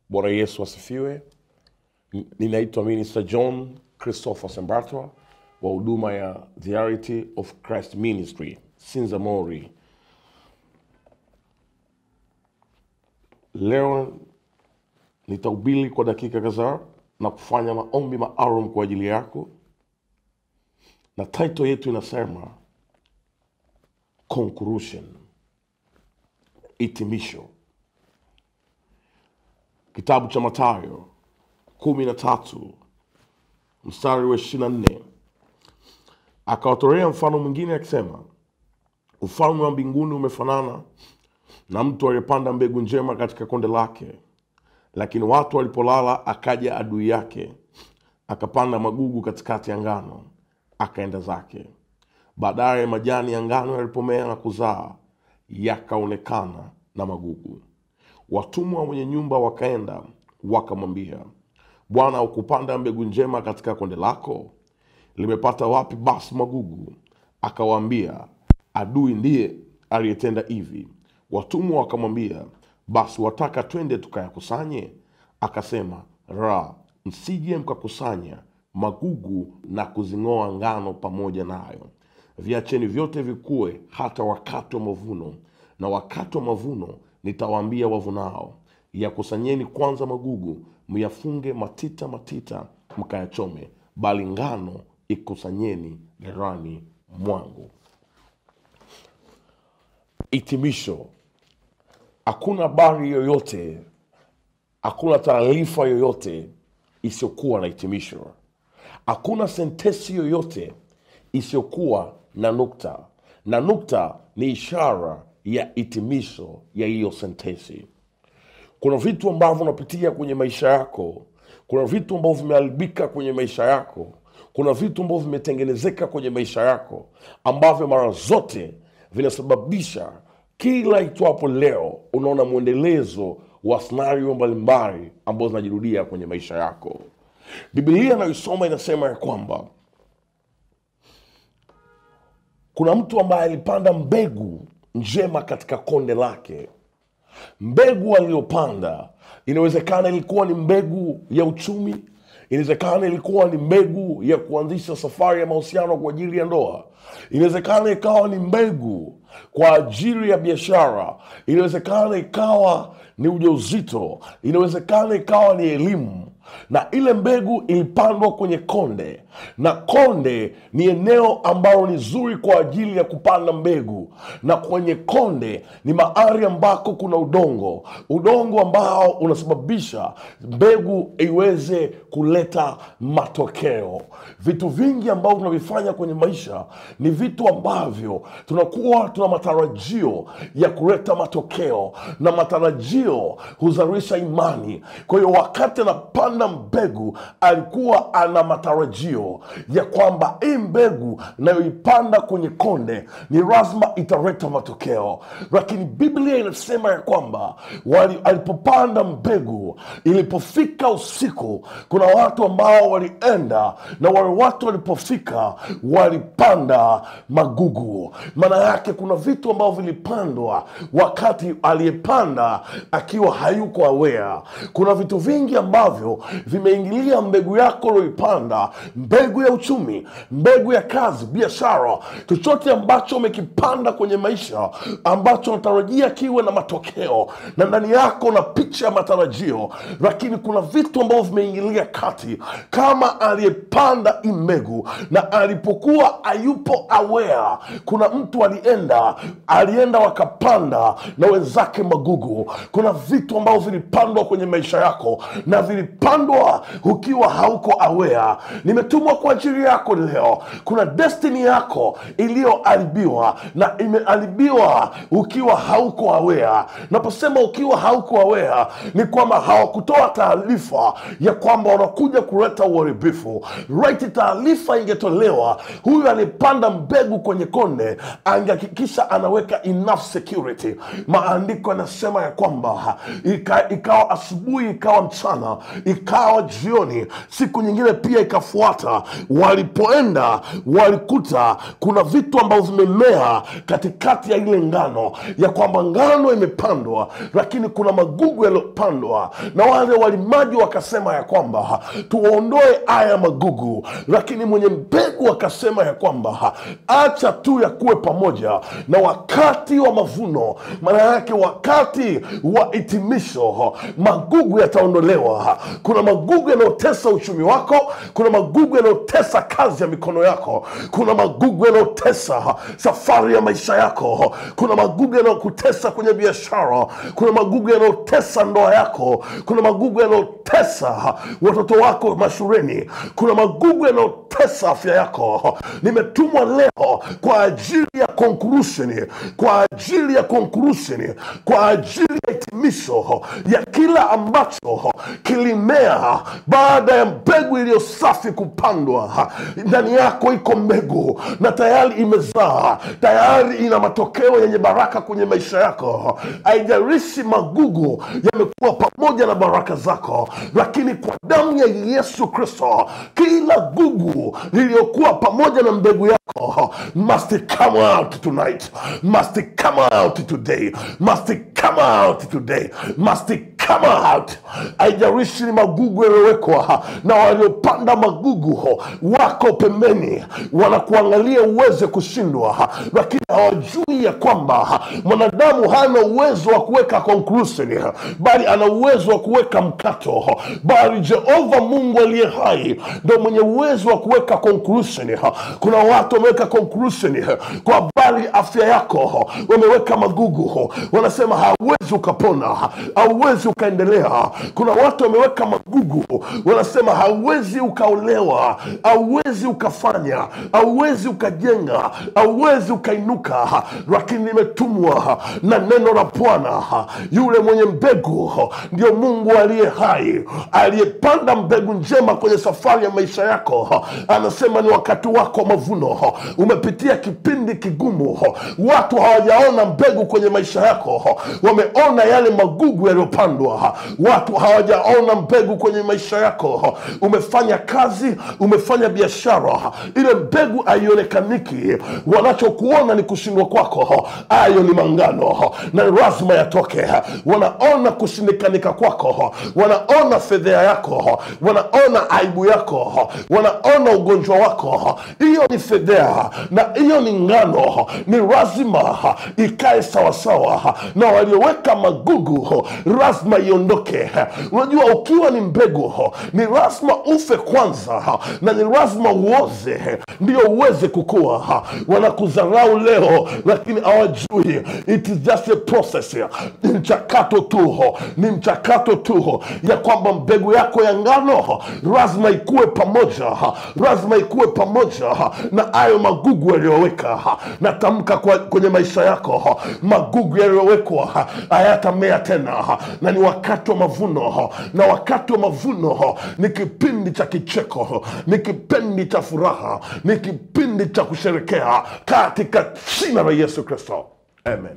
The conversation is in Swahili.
Bwana Yesu asifiwe. Ninaitwa Minister John Christopher Sembatwa wa huduma ya The Reality of Christ Ministry, Sinza Mori. Leo nitahubiri kwa dakika kadhaa na kufanya maombi maalum kwa ajili yako. Na title yetu inasema Conclusion, hitimisho. Kitabu cha Mathayo 13 mstari wa 24. Akawatolea mfano mwingine akisema, ufalme wa mbinguni umefanana na mtu aliyepanda mbegu njema katika konde lake. Lakini watu walipolala, akaja adui yake, akapanda magugu katikati ya ngano, akaenda zake. Baadaye majani ya ngano yalipomea na kuzaa, yakaonekana na magugu. Watumwa wenye nyumba wakaenda wakamwambia, Bwana, ukupanda mbegu njema katika konde lako? Limepata wapi basi magugu? Akawaambia, adui ndiye aliyetenda hivi. Watumwa wakamwambia, basi wataka twende tukayakusanye? Akasema, msije mkakusanya magugu na kuzing'oa ngano pamoja nayo. Viacheni vyote vikue hata wakati wa mavuno. Na wakati wa mavuno nitawaambia wavunao, yakusanyeni kwanza magugu, myafunge matita matita, mkayachome, bali ngano ikusanyeni ghalani mwangu. Hitimisho. Hakuna habari yoyote, hakuna taarifa yoyote isiyokuwa na hitimisho. Hakuna sentensi yoyote isiyokuwa na nukta. Na nukta ni ishara ya hitimisho ya hiyo sentensi. Kuna vitu ambavyo unapitia kwenye maisha yako. Kuna vitu ambavyo vimeharibika kwenye maisha yako. Kuna vitu ambavyo vimetengenezeka kwenye maisha yako, ambavyo mara zote vinasababisha kila itwapo leo unaona mwendelezo wa scenario mbalimbali ambazo zinajirudia kwenye maisha yako. Biblia inayosoma inasema ya kwamba kuna mtu ambaye alipanda mbegu njema katika konde lake. Mbegu aliyopanda inawezekana ilikuwa ni mbegu ya uchumi, inawezekana ilikuwa ni mbegu ya kuanzisha safari ya mahusiano kwa ajili ya ndoa, inawezekana ikawa ni mbegu kwa ajili ya biashara, inawezekana ikawa ni ujauzito, inawezekana ikawa ni elimu. Na ile mbegu ilipandwa kwenye konde, na konde ni eneo ambalo ni zuri kwa ajili ya kupanda mbegu. Na kwenye konde ni mahali ambako kuna udongo ambao unasababisha mbegu iweze kuleta matokeo. Vitu vingi ambavyo tunavifanya kwenye maisha ni vitu ambavyo tunakuwa tuna matarajio ya kuleta matokeo, na matarajio huzalisha imani. Kwa hiyo wakati anapanda mbegu, alikuwa ana matarajio ya kwamba hii mbegu nayoipanda kwenye konde ni lazima italeta matokeo. Lakini Biblia inasema ya kwamba alipopanda mbegu, ilipofika usiku, kuna watu ambao walienda, na wale watu walipofika walipanda magugu. Maana yake kuna vitu ambavyo vilipandwa wakati aliyepanda akiwa hayuko aware. Kuna vitu vingi ambavyo vimeingilia mbegu yako uliyoipanda, mbegu ya uchumi, mbegu ya kazi, biashara, chochote ambacho umekipanda kwenye maisha ambacho unatarajia kiwe na matokeo, na ndani yako na picha ya matarajio. Lakini kuna vitu ambavyo vimeingilia kati, kama aliyepanda mbegu na alipokuwa hayupo aware. Kuna mtu alienda wakapanda na wenzake magugu. Kuna vitu ambavyo vilipandwa kwenye maisha yako na vilipandwa ukiwa hauko aware. Nimetumwa kwa ajili yako leo. Kuna destiny yako iliyoharibiwa, na imeharibiwa ukiwa hauko aware. Naposema ukiwa hauko aware, ni kwamba hawakutoa taarifa ya kwamba wanakuja kuleta uharibifu. Taarifa ingetolewa, huyu alipanda mbegu kwenye konde angehakikisha anaweka enough security. Maandiko yanasema ya kwamba ikawa asubuhi, ikawa mchana, ikawa jioni, siku nyingine pia ikafuata. sasa walipoenda walikuta kuna vitu ambavyo vimemea katikati ya ile ngano, ya kwamba ngano imepandwa lakini kuna magugu yaliyopandwa, na wale walimaji wakasema ya kwamba tuondoe haya magugu, lakini mwenye mbegu akasema ya kwamba acha tu ya kuwe pamoja. Na wakati wa mavuno, maana yake wakati wa hitimisho, magugu yataondolewa. Kuna magugu yanayotesa uchumi wako, kuna magugu yanayotesa kazi ya mikono yako, kuna magugu yanayotesa safari ya maisha yako, kuna magugu yanayokutesa kwenye biashara, kuna magugu yanayotesa ndoa yako, kuna magugu yanayotesa watoto wako mashuleni, kuna magugu yanayotesa afya yako. Nimetumwa leo kwa ajili ya conclusion, kwa ajili ya conclusion, kwa ajili ya hitimisho ya kila ambacho kilimea baada ya mbegu iliyo safi kupandwa. Ndani yako iko mbegu na tayari imezaa, tayari ina matokeo yenye baraka kwenye maisha yako. Haijalishi magugu yamekuwa pamoja na baraka zako, lakini kwa damu ya Yesu Kristo, kila gugu lililokuwa pamoja na mbegu yako must come out tonight, must come out today, must come out today, must come out. Haijalishi ni magugu yaliyowekwa, na waliopanda magugu wako pembeni wanakuangalia uweze kushindwa, lakini hawajui ya kwamba mwanadamu hana uwezo wa kuweka conclusion, bali ana uwezo wa kuweka mkato. Bali Jehova Mungu aliye hai ndio mwenye uwezo wa kuweka conclusion. Kuna watu wameweka conclusion kwa habari afya yako, wameweka magugu, wanasema hauwezi ukapona, hauwezi ukaendelea. Kuna watu wameweka magugu, wanasema hauwezi ukaolewa, hauwezi ukafanya, hauwezi ukajenga, hauwezi ukainuka. Lakini nimetumwa na neno la Bwana. Yule mwenye mbegu ndio Mungu aliye hai, aliyepanda mbegu njema kwenye safari ya maisha yako. Anasema ni wakati wako mavuno. Umepitia kipindi kigumu, watu hawajaona mbegu kwenye maisha yako, wameona yale magugu yaliyopandwa. Watu hawajaona mbegu kwenye maisha yako. Umefanya kazi, umefanya biashara, ile mbegu haionekaniki. Wanachokuona ni kushindwa kwako. Hayo ni mangano na lazima yatoke. Wanaona kushindikanika kwako, wanaona fedheha yako, wanaona aibu yako, wanaona ugonjwa wako. Hiyo ni fedheha na hiyo ni ngano, ni lazima ikae sawasawa. Na walioweka magugu lazima iondoke. Unajua, ukiwa ni mbegu ni lazima ufe kwanza, na ni lazima uoze ndio uweze kukua. Wanakudharau leo, lakini hawajui it is just a process. Ni mchakato tu, ni mchakato tu, ya kwamba mbegu yako ya ngano lazima ikue pamoja, lazima ikue pamoja na hayo magugu yaliyoweka. Natamka kwenye maisha yako, magugu yaliyowekwa hayatamea tena, na ni wakati wa mavuno. Na wakati wa mavuno ni kipindi cha kicheko, ni kipindi cha furaha, ni kipindi cha kusherekea katika jina la Yesu Kristo. Amen.